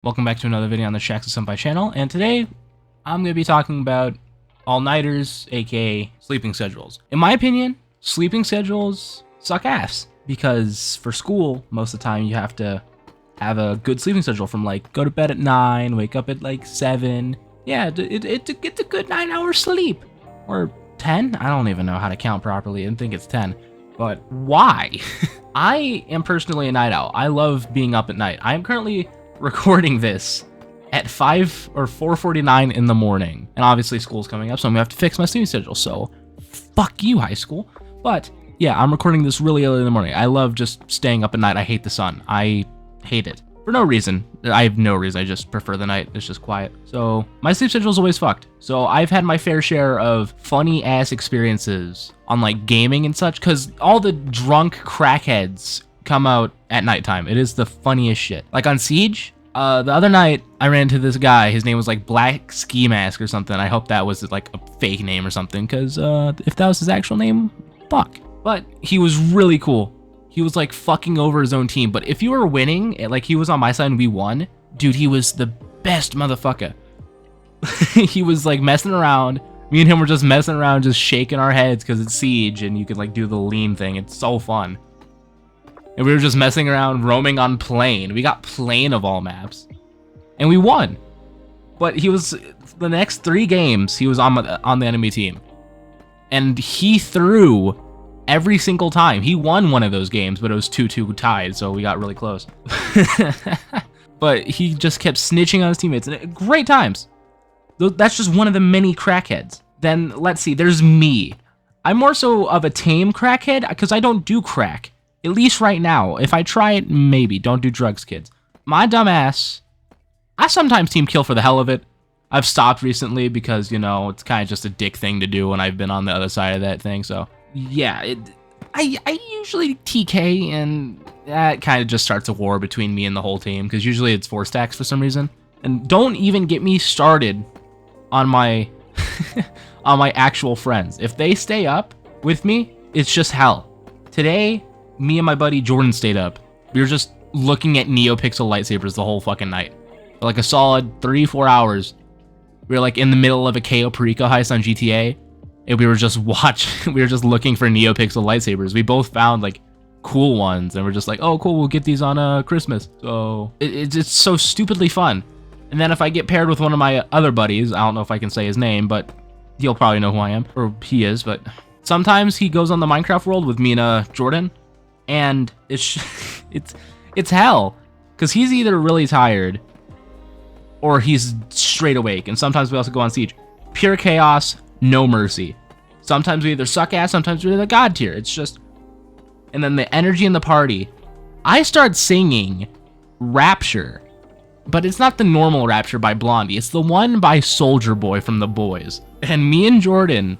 Welcome back to another video on the Shaxx Senpai channel, and today I'm going to be talking about all-nighters, aka sleeping schedules. In my opinion, sleeping schedules suck ass, because for school, most of the time you have to have a good sleeping schedule from like go to bed at 9, wake up at like 7. Yeah, it's a good 9-hour sleep. Or 10? I don't even know how to count properly and think it's 10. But why? I am personally a night owl. I love being up at night. I am currently recording this at 5 or 4:49 in the morning, and obviously school's coming up, so I'm gonna have to fix my student schedule. So fuck you, high school. But yeah, I'm recording this really early in the morning. I love just staying up at night. I hate the sun. I hate it for no reason. I have no reason. I just prefer the night. It's just quiet. So my sleep schedule is always fucked. So I've had my fair share of funny ass experiences on like gaming and such, because all the drunk crackheads come out at nighttime. It is the funniest shit. Like on Siege, the other night I ran into this guy. His name was like Black Ski Mask or something. I hope that was like a fake name or something, because if that was his actual name, fuck. But he was really cool. He was like fucking over his own team. But if you were winning, like he was on my side and we won, dude, he was the best motherfucker. He was like messing around. Me and him were just messing around, just shaking our heads because it's Siege and you could like do the lean thing. It's so fun. And we were just messing around, roaming on Plane. We got Plane of all maps. And we won. But he was, the next 3 games, he was on the enemy team. And he threw every single time. He won one of those games, but it was 2-2 tied, so we got really close. But he just kept snitching on his teammates. And great times. That's just one of the many crackheads. Then, let's see, there's me. I'm more so of a tame crackhead, because I don't do crack. At least right now. If I try it, maybe. Don't do drugs, kids. My dumb ass, I sometimes team kill for the hell of it. I've stopped recently because, you know, it's kind of just a dick thing to do when I've been on the other side of that thing. So, yeah, I usually TK, and that kind of just starts a war between me and the whole team, because usually it's 4 stacks for some reason. And don't even get me started on my on my actual friends. If they stay up with me, it's just hell. Today, me and my buddy Jordan stayed up. We were just looking at NeoPixel lightsabers the whole fucking night. For like a solid 3-4 hours. We were like in the middle of a KO Perico heist on GTA, and we were just we were just looking for NeoPixel lightsabers. We both found like cool ones, and we're just like, oh cool, we'll get these on Christmas. So it's so stupidly fun. And then if I get paired with one of my other buddies, I don't know if I can say his name, but you'll probably know who I am, or he is, but sometimes he goes on the Minecraft world with me and Jordan. And it's hell, because he's either really tired or he's straight awake. And sometimes we also go on Siege. Pure chaos, no mercy. Sometimes we either suck ass, sometimes we're the god tier. It's just, and then the energy in the party. I start singing Rapture, but it's not the normal Rapture by Blondie. It's the one by Soldier Boy from The Boys. And me and Jordan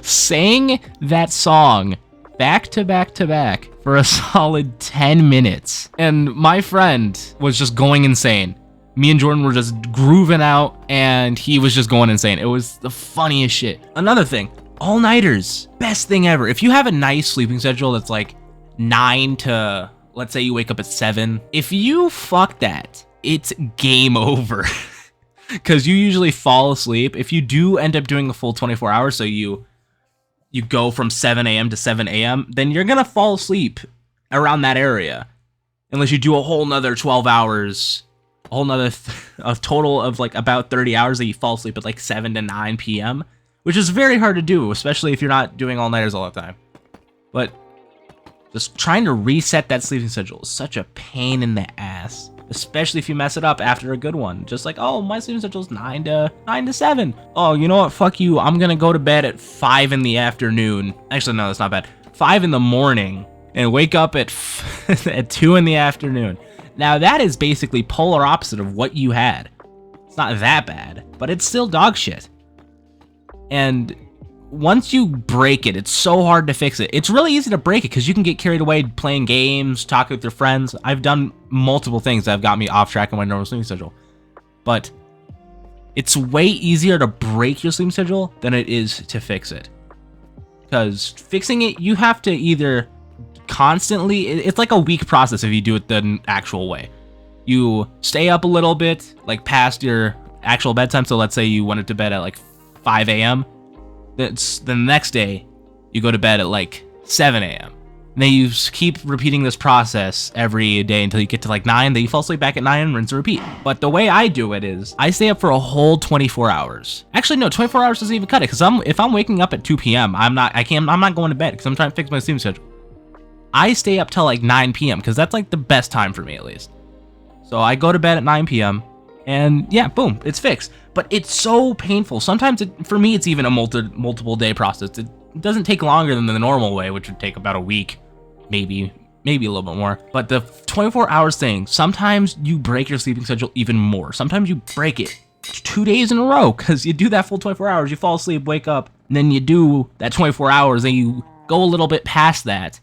sang that song back to back to back for a solid 10 minutes. And my friend was just going insane. Me and Jordan were just grooving out, and he was just going insane. It was the funniest shit. Another thing, all-nighters, best thing ever. If you have a nice sleeping schedule that's like 9 to, let's say you wake up at 7. If you fuck that, it's game over. Because you usually fall asleep. If you do end up doing a full 24 hours, so you go from 7 a.m. to 7 a.m., then you're going to fall asleep around that area. Unless you do a whole nother 12 hours, a whole nother a total of like about 30 hours that you fall asleep at like 7 to 9 p.m., which is very hard to do, especially if you're not doing all-nighters all the time. But just trying to reset that sleeping schedule is such a pain in the ass. Especially if you mess it up after a good one. Just like, oh, my sleeping schedule's 9 to 7. Oh, you know what? Fuck you. I'm gonna go to bed at 5 in the afternoon. Actually, no, that's not bad. 5 in the morning and wake up at at 2 in the afternoon. Now that is basically polar opposite of what you had. It's not that bad, but it's still dog shit. And once you break it, it's so hard to fix it. It's really easy to break it because you can get carried away playing games, talking with your friends. I've done multiple things that have got me off track on my normal sleeping schedule. But it's way easier to break your sleeping schedule than it is to fix it. Because fixing it, you have to either constantly, it's like a weak process if you do it the actual way. You stay up a little bit, like past your actual bedtime. So let's say you went to bed at like 5 a.m. Then the next day, you go to bed at like 7 a.m. And then you keep repeating this process every day until you get to like 9, then you fall asleep back at 9, rinse and repeat. But the way I do it is I stay up for a whole 24 hours. Actually, no, 24 hours doesn't even cut it, because if I'm waking up at 2 p.m., I'm not going to bed because I'm trying to fix my sleep schedule. I stay up till like 9 p.m. because that's like the best time for me, at least. So I go to bed at 9 p.m. and yeah, boom, it's fixed. But it's so painful. Sometimes for me, it's even a multiple day process. It doesn't take longer than the normal way, which would take about a week. Maybe a little bit more. But the 24 hours thing, sometimes you break your sleeping schedule even more. Sometimes you break it 2 days in a row because you do that full 24 hours, you fall asleep, wake up, and then you do that 24 hours, and you go a little bit past that,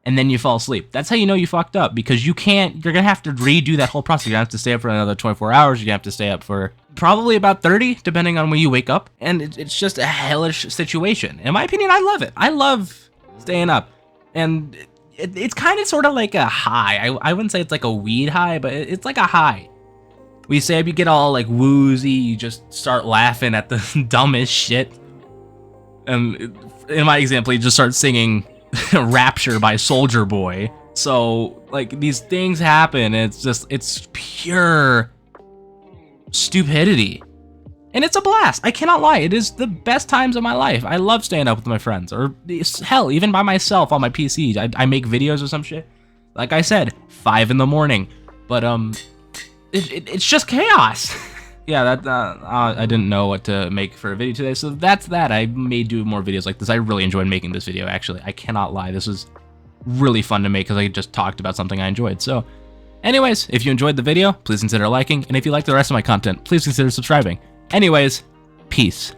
and then you fall asleep. That's how you know you fucked up, because you're gonna have to redo that whole process. You're gonna have to stay up for another 24 hours. You're gonna have to stay up for probably about 30, depending on when you wake up. And it's just a hellish situation. In my opinion, I love it. I love staying up. And it's kind of sort of like a high. I wouldn't say it's like a weed high, but it's like a high. We say if you get all like woozy, you just start laughing at the dumbest shit. And in my example, you just start singing Rapture by Soulja Boy. So like these things happen. It's pure stupidity. And it's a blast. I cannot lie. It is the best times of my life. I love staying up with my friends, or hell, even by myself on my PC. I make videos or some shit. Like I said, 5 in the morning. But it's just chaos. Yeah, I didn't know what to make for a video today, so that's that. I may do more videos like this. I really enjoyed making this video, actually. I cannot lie. This was really fun to make because I just talked about something I enjoyed. So, anyways, if you enjoyed the video, please consider liking, and if you like the rest of my content, please consider subscribing. Anyways, peace.